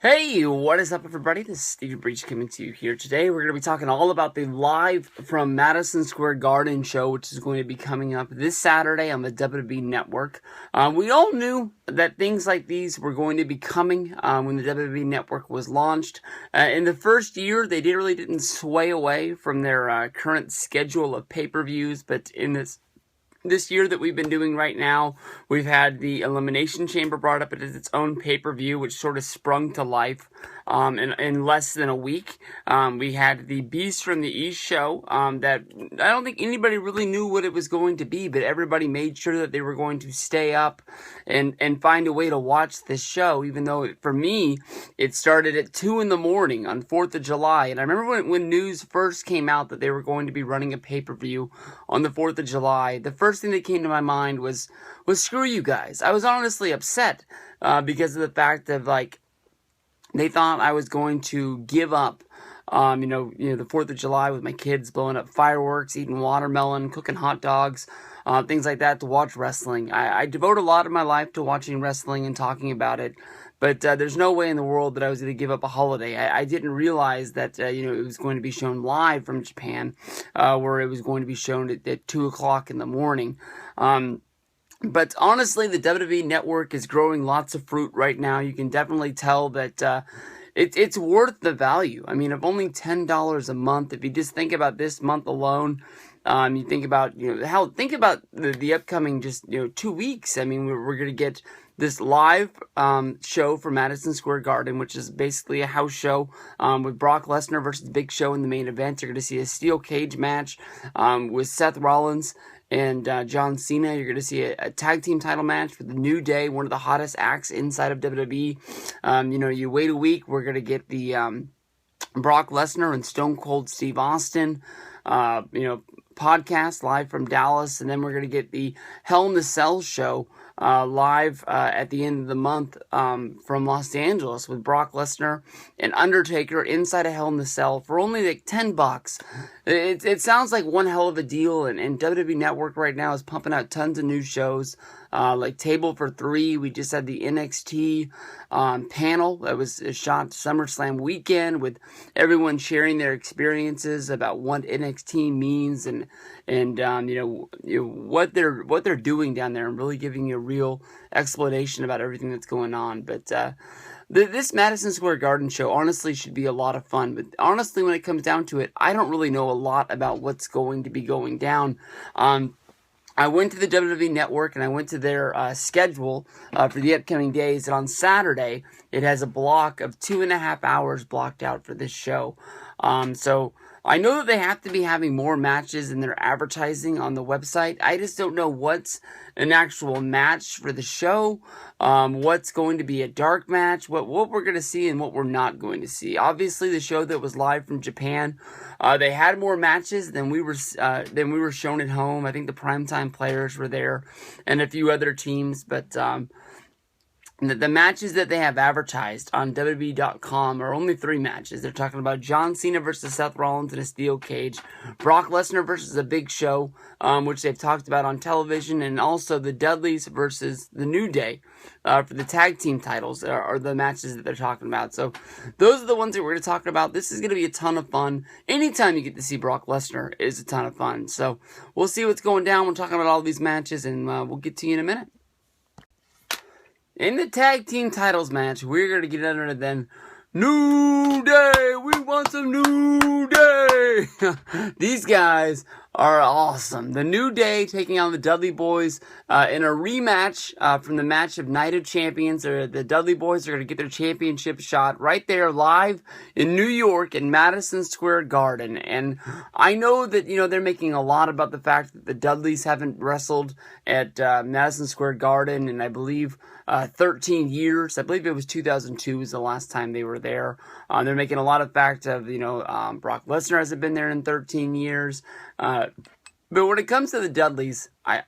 Hey, what is up, everybody? This is Steve Breach coming to you here today. We're going to be talking all about the live from Madison Square Garden show, which is going to be coming up this Saturday on the WWE Network. We all knew that things like these were going to be coming when the WWE Network was launched. In the first year, they really didn't sway away from their current schedule of pay-per-views, but in this year that we've been doing right now, we've had the Elimination Chamber brought up as its own pay-per-view, which sort of sprung to life in less than a week. We had the Beast from the East show that I don't think anybody really knew what it was going to be, but everybody made sure that they were going to stay up and find a way to watch this show, even though for me, it started at 2 in the morning on 4th of July. And I remember when news first came out that they were going to be running a pay-per-view on the 4th of July, the first thing that came to my mind was screw you guys. I was honestly upset because of the fact that, they thought I was going to give up, the 4th of July with my kids blowing up fireworks, eating watermelon, cooking hot dogs, things like that to watch wrestling. I devote a lot of my life to watching wrestling and talking about it, but there's no way in the world that I was going to give up a holiday. I didn't realize that, it was going to be shown live from Japan, where it was going to be shown at 2 o'clock in the morning. But honestly, the WWE Network is growing lots of fruit right now. You can definitely tell that it's worth the value. I mean, of only $10 a month, if you just think about this month alone, you think about, think about the upcoming 2 weeks. I mean, we're going to get this live show for Madison Square Garden, which is basically a house show with Brock Lesnar versus Big Show in the main event. You're going to see a steel cage match with Seth Rollins and John Cena. You're going to see a tag team title match with the New Day, one of the hottest acts inside of WWE. You wait a week, we're going to get the Brock Lesnar and Stone Cold Steve Austin, podcast live from Dallas, and then we're going to get the Hell in the Cell show live at the end of the month from Los Angeles with Brock Lesnar and Undertaker inside a Hell in the Cell for only like $10. It sounds like one hell of a deal, and WWE Network right now is pumping out tons of new shows like Table for Three. We just had the NXT panel that was shot SummerSlam weekend with everyone sharing their experiences about what NXT means and what they're doing down there, and really giving you a real explanation about everything that's going on. But this Madison Square Garden show honestly should be a lot of fun. But honestly, when it comes down to it, I don't really know a lot about what's going to be going down. I went to the WWE Network and I went to their schedule for the upcoming days. And on Saturday, it has a block of 2.5 hours blocked out for this show. So I know that they have to be having more matches in their advertising on the website. I just don't know what's an actual match for the show, what's going to be a dark match, what we're going to see and what we're not going to see. Obviously, the show that was live from Japan, they had more matches than we were shown at home. I think the Primetime Players were there and a few other teams, but the matches that they have advertised on WWE.com are only 3 matches. They're talking about John Cena versus Seth Rollins in a steel cage, Brock Lesnar versus a Big Show, which they've talked about on television, and also the Dudleys versus the New Day for the tag team titles are the matches that they're talking about. So those are the ones that we're going to talk about. This is going to be a ton of fun. Anytime you get to see Brock Lesnar is a ton of fun. So we'll see what's going down. We're talking about all these matches, and we'll get to you in a minute. In the tag team titles match, we're going to get under the New Day. We want some New Day. These guys are awesome. The New Day taking on the Dudley Boys in a rematch from the match of Night of Champions. The Dudley Boys are going to get their championship shot right there live in New York in Madison Square Garden. And I know that, they're making a lot about the fact that the Dudleys haven't wrestled at Madison Square Garden, and I believe 13 years. I believe it was 2002 was the last time they were there. They're making a lot of fact of, Brock Lesnar hasn't been there in 13 years. But when it comes to the Dudleys, I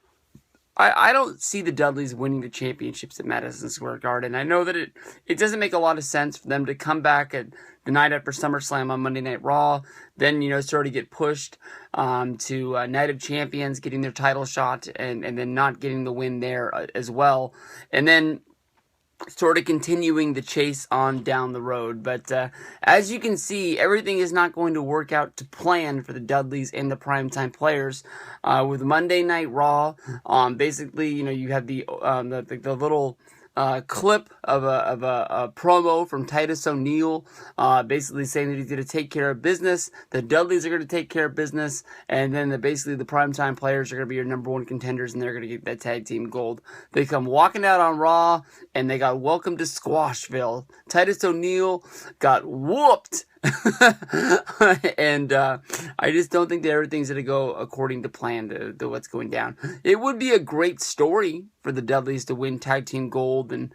don't see the Dudleys winning the championships at Madison Square Garden. I know that it doesn't make a lot of sense for them to come back at the night after SummerSlam on Monday Night Raw, then, sort of get pushed to Night of Champions, getting their title shot, and then not getting the win there as well. And then sort of continuing the chase on down the road. But as you can see, everything is not going to work out to plan for the Dudleys and the primetime players. With Monday Night Raw, basically, you have the little clip of a promo from Titus O'Neil, basically saying that he's going to take care of business. The Dudleys are going to take care of business, and then basically the primetime players are going to be your number one contenders, and they're going to get that tag team gold. They come walking out on Raw, and they got welcomed to Squashville. Titus O'Neil got whooped. And I just don't think that everything's going to go according to plan to what's going down. It would be a great story for the Dudleys to win tag team gold, and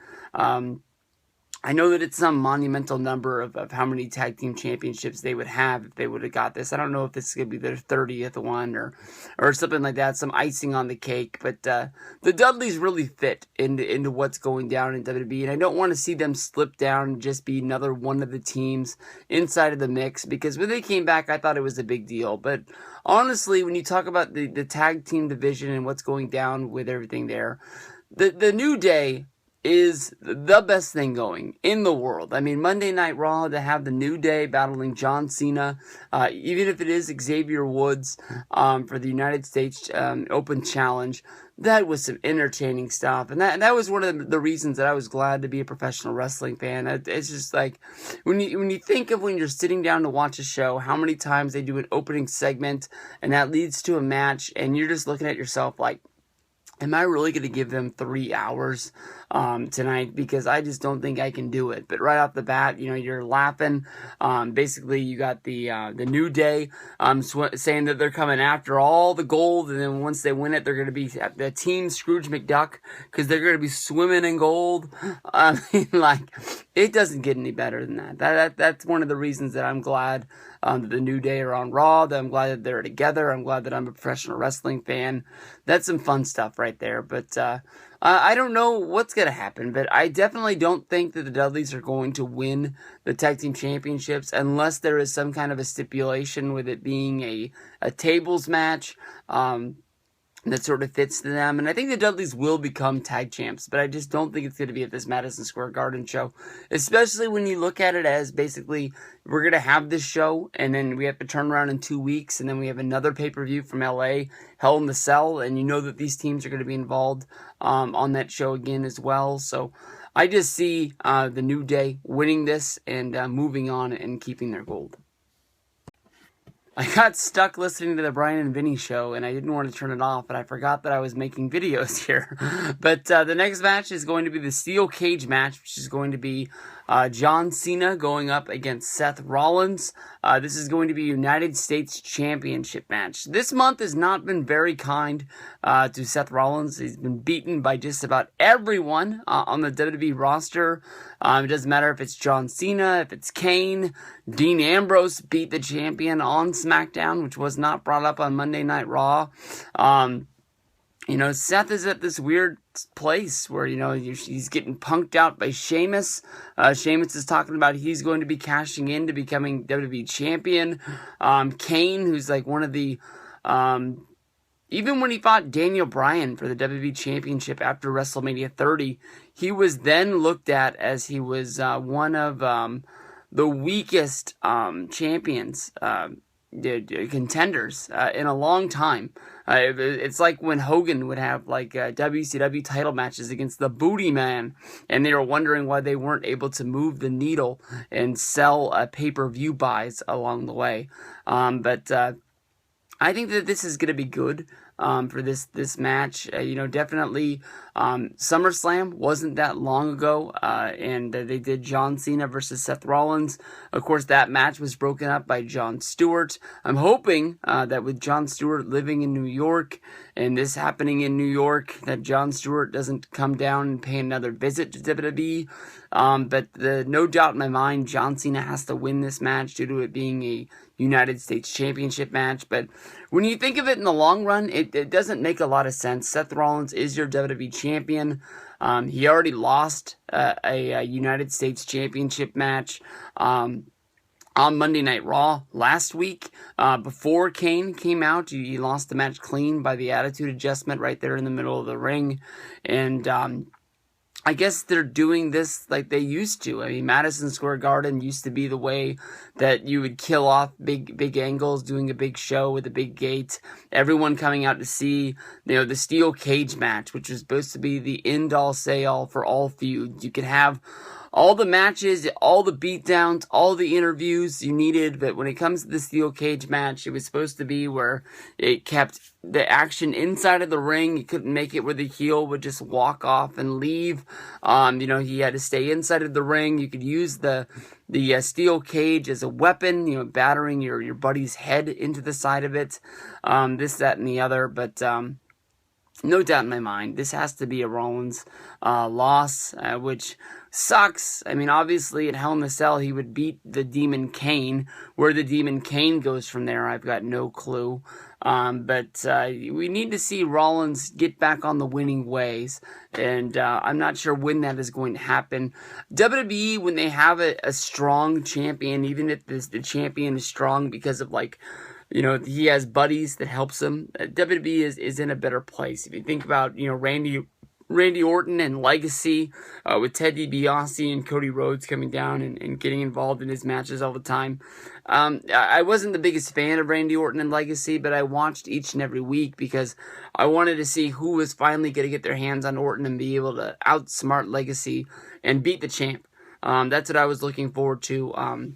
I know that it's some monumental number of how many tag team championships they would have if they would have got this. I don't know if this is going to be their 30th one or something like that, some icing on the cake. But the Dudleys really fit into what's going down in WWE, and I don't want to see them slip down and just be another one of the teams inside of the mix, because when they came back, I thought it was a big deal. But honestly, when you talk about the tag team division and what's going down with everything there, the New Day is the best thing going in the world. I mean, Monday Night Raw, to have the New Day battling John Cena, even if it is Xavier Woods for the United States Open Challenge, that was some entertaining stuff. And that was one of the reasons that I was glad to be a professional wrestling fan. It's just like, when you think of when you're sitting down to watch a show, how many times they do an opening segment, and that leads to a match, and you're just looking at yourself like, am I really going to give them 3 hours tonight? Because I just don't think I can do it. But right off the bat, you're laughing. Basically, you got the New Day saying that they're coming after all the gold, and then once they win it, they're going to be the team Scrooge McDuck, because they're going to be swimming in gold. I mean, like, it doesn't get any better than that. That's one of the reasons that I'm glad that the New Day are on Raw, that I'm glad that they're together. I'm glad that I'm a professional wrestling fan. That's some fun stuff right there. But I don't know what's going to happen, but I definitely don't think that the Dudleys are going to win the tag team championships unless there is some kind of a stipulation with it being a tables match. That sort of fits to them. And I think the Dudleys will become tag champs, but I just don't think it's going to be at this Madison Square Garden show, especially when you look at it as basically we're going to have this show, and then we have to turn around in 2 weeks, and then we have another pay-per-view from LA, Hell in the Cell, and you know that these teams are going to be involved on that show again as well. So I just see the New Day winning this and moving on and keeping their gold. I got stuck listening to the Brian and Vinny show, and I didn't want to turn it off, but I forgot that I was making videos here. But the next match is going to be the Steel Cage match, which is going to be John Cena going up against Seth Rollins. This is going to be a United States Championship match. This month has not been very kind to Seth Rollins. He's been beaten by just about everyone on the WWE roster. It doesn't matter if it's John Cena, if it's Kane. Dean Ambrose beat the champion on SmackDown, which was not brought up on Monday Night Raw. Seth is at this weird place where, he's getting punked out by Sheamus. Sheamus is talking about he's going to be cashing in to becoming WWE champion. Kane, who's like one of the, even when he fought Daniel Bryan for the WWE championship after WrestleMania 30, he was then looked at as he was one of the weakest champions, contenders in a long time. It's like when Hogan would have WCW title matches against the Booty Man, and they were wondering why they weren't able to move the needle and sell pay-per-view buys along the way. But I think that this is going to be good for this match. Definitely SummerSlam wasn't that long ago, and they did John Cena versus Seth Rollins. Of course, that match was broken up by Jon Stewart. I'm hoping that with Jon Stewart living in New York and this happening in New York, that Jon Stewart doesn't come down and pay another visit to WWE. But no doubt in my mind, John Cena has to win this match due to it being a United States Championship match. But when you think of it in the long run, it doesn't make a lot of sense. Seth Rollins is your WWE champion. He already lost a United States Championship match on Monday Night Raw last week. Before Kane came out, he lost the match clean by the attitude adjustment right there in the middle of the ring. And I guess they're doing this like they used to. I mean, Madison Square Garden used to be the way that you would kill off big angles, doing a big show with a big gate, everyone coming out to see, the steel cage match, which was supposed to be the end-all say-all for all feuds. You could have all the matches, all the beatdowns, all the interviews you needed, but when it comes to the steel cage match, it was supposed to be where it kept the action inside of the ring. You couldn't make it where the heel would just walk off and leave. He had to stay inside of the ring. You could use the steel cage as a weapon, battering your buddy's head into the side of it. This, that, and the other, but no doubt in my mind, this has to be a Rollins loss, which sucks. I mean, obviously, at Hell in a Cell, he would beat the Demon Kane. Where the Demon Kane goes from there, I've got no clue. But we need to see Rollins get back on the winning ways, and I'm not sure when that is going to happen. WWE, when they have a strong champion, even if the champion is strong because of, he has buddies that helps him, WWE is in a better place. If you think about, Randy Orton and Legacy, with Ted DiBiase and Cody Rhodes coming down and getting involved in his matches all the time. I wasn't the biggest fan of Randy Orton and Legacy, but I watched each and every week because I wanted to see who was finally going to get their hands on Orton and be able to outsmart Legacy and beat the champ. That's what I was looking forward to,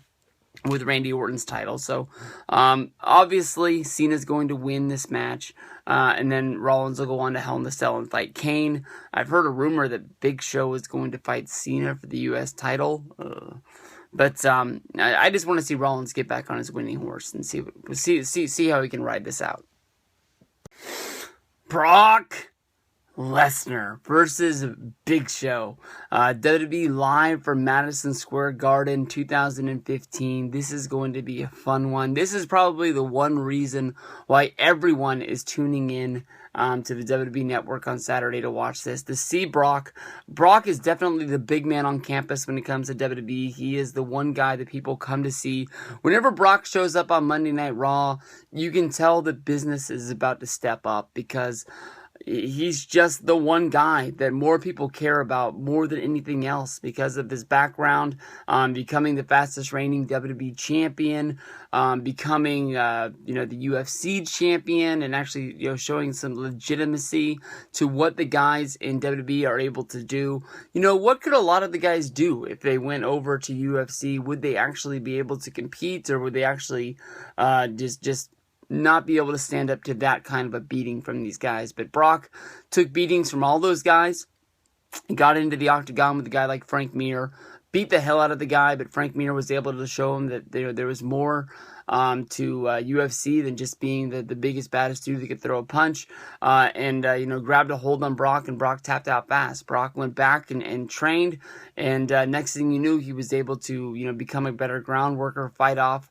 with Randy Orton's title. So, obviously, Cena's going to win this match, and then Rollins will go on to Hell in a Cell and fight Kane. I've heard a rumor that Big Show is going to fight Cena for the U.S. title, but I just want to see Rollins get back on his winning horse and see how he can ride this out. Brock Lesnar versus Big Show. WWE live from Madison Square Garden 2015. This is going to be a fun one. This is probably the one reason why everyone is tuning in to the WWE Network on Saturday to watch this. To see Brock. Brock is definitely the big man on campus when it comes to WWE. He is the one guy that people come to see. Whenever Brock shows up on Monday Night Raw, you can tell that business is about to step up because he's just the one guy that more people care about more than anything else because of his background, becoming the fastest reigning WWE champion, becoming, the UFC champion, and actually, showing some legitimacy to what the guys in WWE are able to do. What could a lot of the guys do if they went over to UFC? Would they actually be able to compete, or would they actually, just not be able to stand up to that kind of a beating from these guys? But Brock took beatings from all those guys. He got into the octagon with a guy like Frank Mir, beat the hell out of the guy, but Frank Mir was able to show him that there was more to UFC than just being the biggest, baddest dude that could throw a punch, and grabbed a hold on Brock, and Brock tapped out fast. Brock went back and trained, and next thing you knew, he was able to become a better ground worker, fight off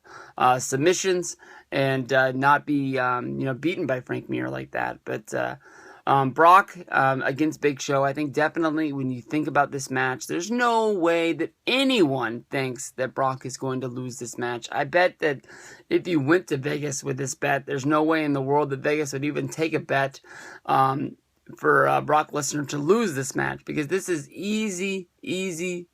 submissions, and not be beaten by Frank Mir like that. But Brock against Big Show, I think definitely when you think about this match, there's no way that anyone thinks that Brock is going to lose this match. I bet that if you went to Vegas with this bet, there's no way in the world that Vegas would even take a bet for Brock Lesnar to lose this match, because this is easy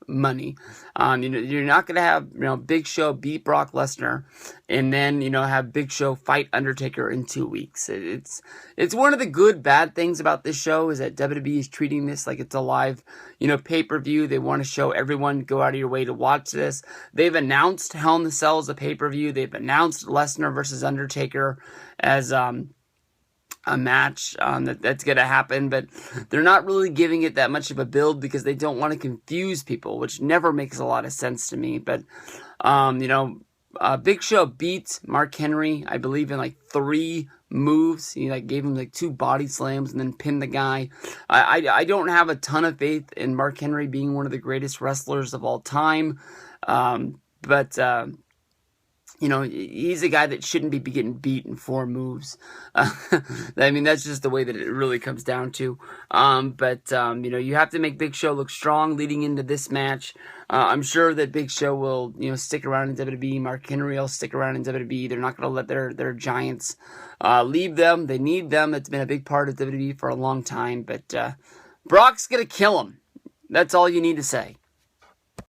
money. You're not going to have Big Show beat Brock Lesnar and then have Big Show fight Undertaker in 2 weeks. It's one of the good bad things about this show is that WWE is treating this like it's a live pay-per-view. They want to show everyone, go out of your way to watch this. They've announced Hell in a Cell as a pay-per-view. They've announced Lesnar versus Undertaker as a match that's going to happen, but they're not really giving it that much of a build because they don't want to confuse people, which never makes a lot of sense to me. But Big Show beat Mark Henry, I believe, in 3 moves. He gave him 2 body slams and then pinned the guy. I don't have a ton of faith in Mark Henry being one of the greatest wrestlers of all time, but he's a guy that shouldn't be getting beat in 4 moves. I mean, that's just the way that it really comes down to. But you have to make Big Show look strong leading into this match. I'm sure that Big Show will, stick around in WWE. Mark Henry will stick around in WWE. They're not going to let their giants leave them. They need them. It's been a big part of WWE for a long time. But Brock's going to kill him. That's all you need to say.